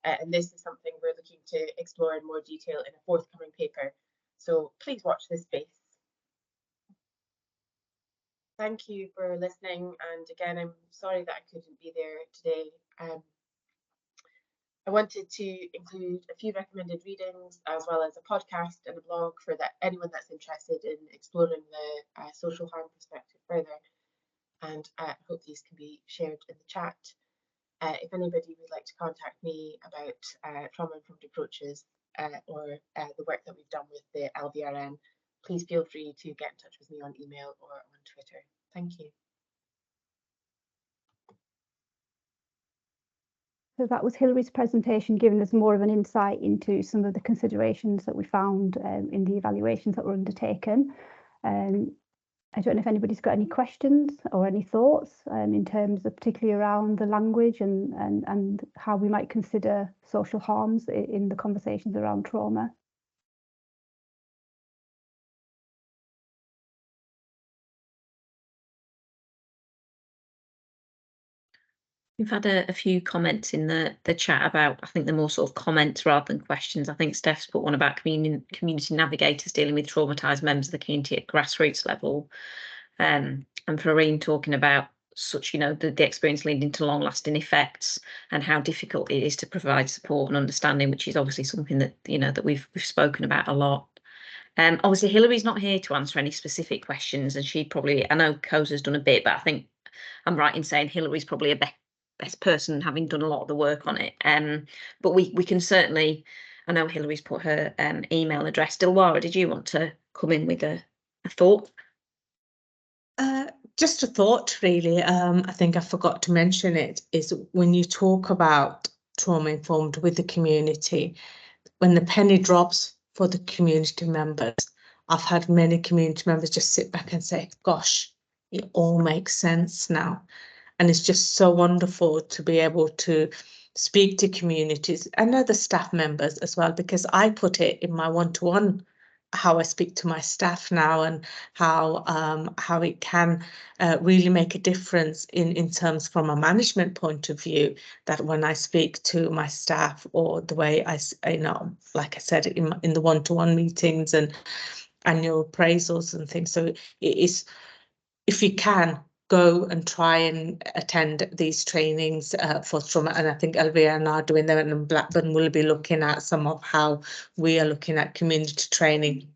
Speaker 9: And this is something we're looking to explore in more detail in a forthcoming paper. So please watch this space. Thank you for listening. And again, I'm sorry that I couldn't be there today. I wanted to include a few recommended readings as well as a podcast and a blog for anyone that's interested in exploring the social harm perspective further. And I hope these can be shared in the chat. If anybody would like to contact me about trauma-informed approaches or the work that we've done with the LVRN, please feel free to get in touch with me on email or on Twitter. Thank you.
Speaker 2: So that was Hilary's presentation, giving us more of an insight into some of the considerations that we found in the evaluations that were undertaken. I don't know if anybody's got any questions or any thoughts in terms of particularly around the language and how we might consider social harms in the conversations around trauma.
Speaker 1: We've had a few comments in the chat about, I think they're more sort of comments rather than questions. I think Steph's put one about community navigators dealing with traumatised members of the community at grassroots level. And Florine talking about such, the experience leading to long-lasting effects and how difficult it is to provide support and understanding, which is obviously something that, that we've spoken about a lot. Obviously, Hillary's not here to answer any specific questions, and she probably, I know Koza's done a bit, but I think I'm right in saying Hillary's probably a best person, having done a lot of the work on it. But we can certainly, I know Hillary's put her email address. Dilwara, did you want to come in with a thought?
Speaker 3: Just a thought, really. I think I forgot to mention it, is when you talk about trauma informed with the community, when the penny drops for the community members, I've had many community members just sit back and say, gosh, it all makes sense now. And it's just so wonderful to be able to speak to communities and other staff members as well, because I put it in my one-to-one, how I speak to my staff now, and how it can really make a difference in terms from a management point of view, that when I speak to my staff, or the way I like I said, in the one-to-one meetings and annual appraisals and things. So it is, if you can, go and try and attend these trainings for trauma. And I think Elvira and I are doing them, and Blackburn will be looking at some of how we are looking at community training.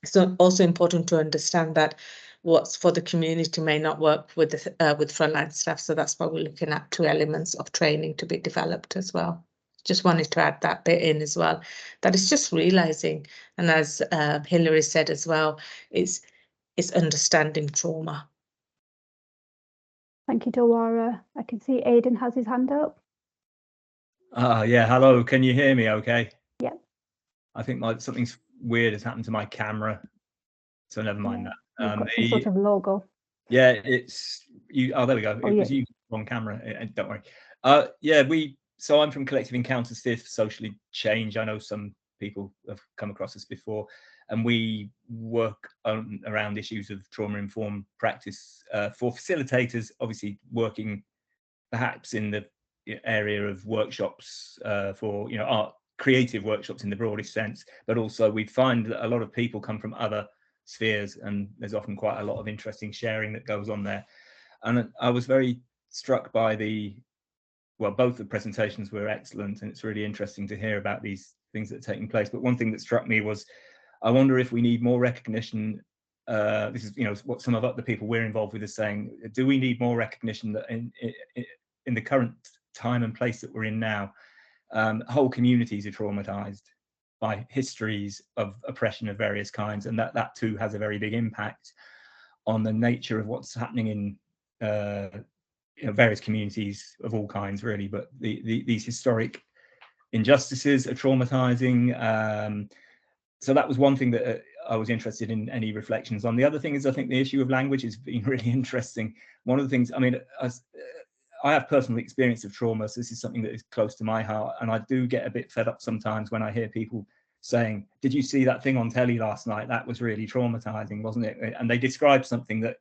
Speaker 3: So also important to understand that what's for the community may not work with frontline staff. So that's why we're looking at 2 elements of training to be developed as well. Just wanted to add that bit in as well. That is just realizing, and as Hilary said as well, it's understanding trauma.
Speaker 2: Thank you, Dilwara. I can see Aidan has his hand up.
Speaker 8: Yeah, hello. Can you hear me okay?
Speaker 2: Yep.
Speaker 8: I think something's weird has happened to my camera, so never mind that.
Speaker 2: You've got some sort of logo.
Speaker 8: Yeah, it's you. Oh, there we go. It was you on camera. Don't worry. Yeah, so I'm from Collective Encounters Fifth Socially Change. I know some people have come across us before, and we work around issues of trauma-informed practice for facilitators, obviously working perhaps in the area of workshops for art, creative workshops in the broadest sense, but also we find that a lot of people come from other spheres, and there's often quite a lot of interesting sharing that goes on there. And I was very struck by both the presentations were excellent, and it's really interesting to hear about these things that are taking place. But one thing that struck me was, I wonder if we need more recognition. This is what some of the people we're involved with are saying. Do we need more recognition that in the current time and place that we're in now, whole communities are traumatized by histories of oppression of various kinds, and that too has a very big impact on the nature of what's happening in various communities of all kinds, really. But these historic injustices are traumatizing. So that was one thing that I was interested in any reflections on. The other thing is, I think the issue of language has been really interesting. One of the things, I mean, I have personal experience of trauma, so this is something that is close to my heart, and I do get a bit fed up sometimes when I hear people saying, did you see that thing on telly last night? That was really traumatizing, wasn't it? And they describe something that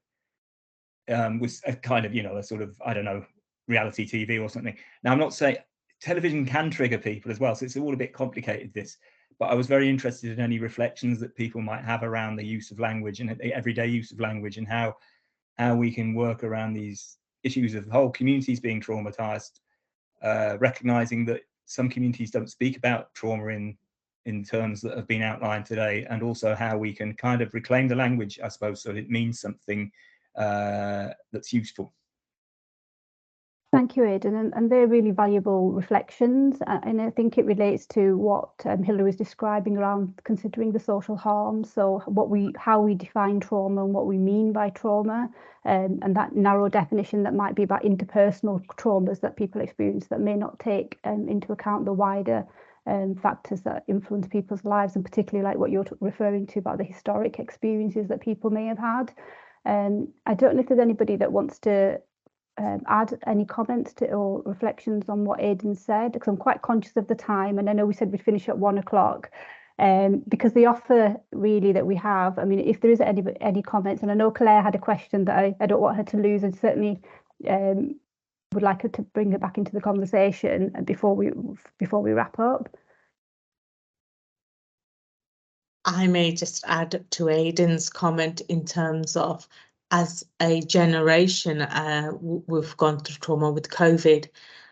Speaker 8: was a kind of, a sort of, I don't know, reality TV or something. Now, I'm not saying television can trigger people as well, so it's all a bit complicated, this. But I was very interested in any reflections that people might have around the use of language and the everyday use of language, and how we can work around these issues of whole communities being traumatized, recognizing that some communities don't speak about trauma in terms that have been outlined today, and also how we can kind of reclaim the language, I suppose, so that it means something that's useful.
Speaker 2: Thank you, Aidan, and they're really valuable reflections, and I think it relates to what Hilary was describing around considering the social harm. So how we define trauma and what we mean by trauma, and that narrow definition that might be about interpersonal traumas that people experience that may not take into account the wider factors that influence people's lives, and particularly like what you're referring to about the historic experiences that people may have had. I don't know if there's anybody that wants to add any comments to or reflections on what Aidan said, because I'm quite conscious of the time, and I know we said we'd finish at 1 o'clock, because the offer really that we have, I mean, if there is any comments, and I know Claire had a question that I don't want her to lose, and certainly would like her to bring it back into the conversation before we wrap up.
Speaker 3: I may just add to Aidan's comment in terms of, as a generation, we've gone through trauma with COVID,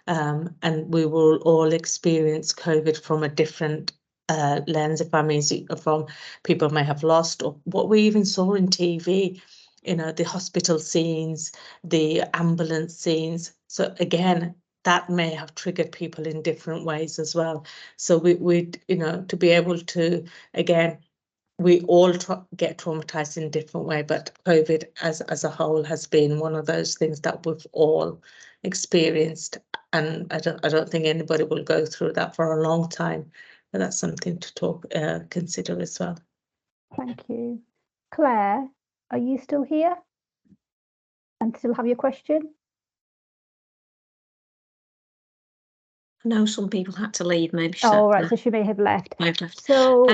Speaker 3: and we will all experience COVID from a different lens, if I mean, from people may have lost, or what we even saw in TV, you know, the hospital scenes, the ambulance scenes. So again, that may have triggered people in different ways as well. So we you know, to be able to, again, we all get traumatized in a different way, but COVID as a whole has been one of those things that we've all experienced, and I don't think anybody will go through that for a long time, but that's something to consider as well.
Speaker 2: Thank you. Claire, are you still here and still have your question?
Speaker 1: I know some people had to leave, maybe.
Speaker 2: Oh, right, so she may have left.
Speaker 1: May have left.
Speaker 2: So,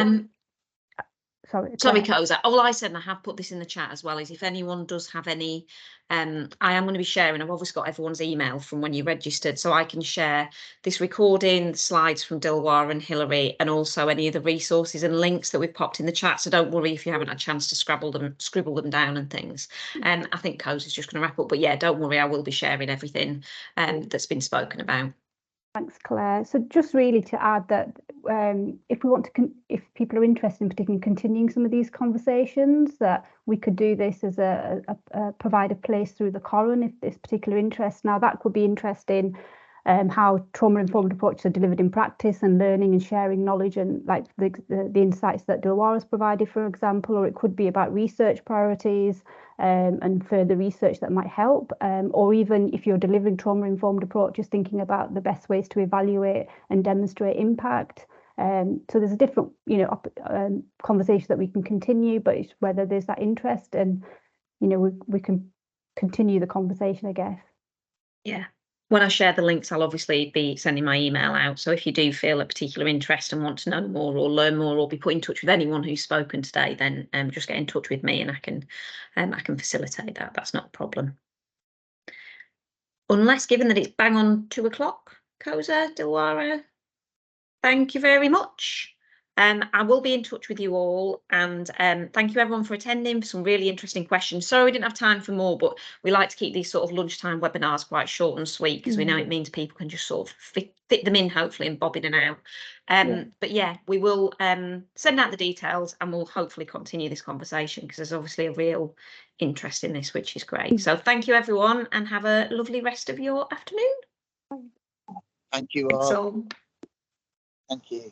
Speaker 1: Sorry, Koza. All I said, and I have put this in the chat as well, is if anyone does have any, I am going to be sharing, I've obviously got everyone's email from when you registered, so I can share this recording, the slides from Dilwar and Hilary, and also any of the resources and links that we've popped in the chat. So don't worry if you haven't had a chance to scribble them down and things. I think Koza's just going to wrap up, but yeah, don't worry, I will be sharing everything that's been spoken about.
Speaker 2: Thanks, Claire. So just really to add that if we want to, if people are interested in particularly continuing some of these conversations, that we could do this as provide a place through the COREN if there's particular interest. Now that could be interesting, how trauma-informed approaches are delivered in practice and learning and sharing knowledge and like the insights that Dilwar has provided, for example, or it could be about research priorities and further research that might help, or even if you're delivering trauma-informed approaches, thinking about the best ways to evaluate and demonstrate impact. So there's a different, you know, conversation that we can continue, but it's whether there's that interest, and you know, we can continue the conversation, I guess.
Speaker 1: Yeah. When I share the links, I'll obviously be sending my email out. So if you do feel a particular interest and want to know more or learn more or be put in touch with anyone who's spoken today, then just get in touch with me and I can facilitate that. That's not a problem. Unless, given that it's bang on 2 o'clock, Koza, Dilwara, thank you very much. I will be in touch with you all, and thank you everyone for attending, for some really interesting questions. Sorry we didn't have time for more, but we like to keep these sort of lunchtime webinars quite short and sweet because we know it means people can just sort of fit them in, hopefully, and bob in and out. But yeah, we will send out the details and we'll hopefully continue this conversation because there's obviously a real interest in this, which is great. So thank you everyone and have a lovely rest of your afternoon.
Speaker 4: Thank you all.
Speaker 1: So,
Speaker 4: thank you.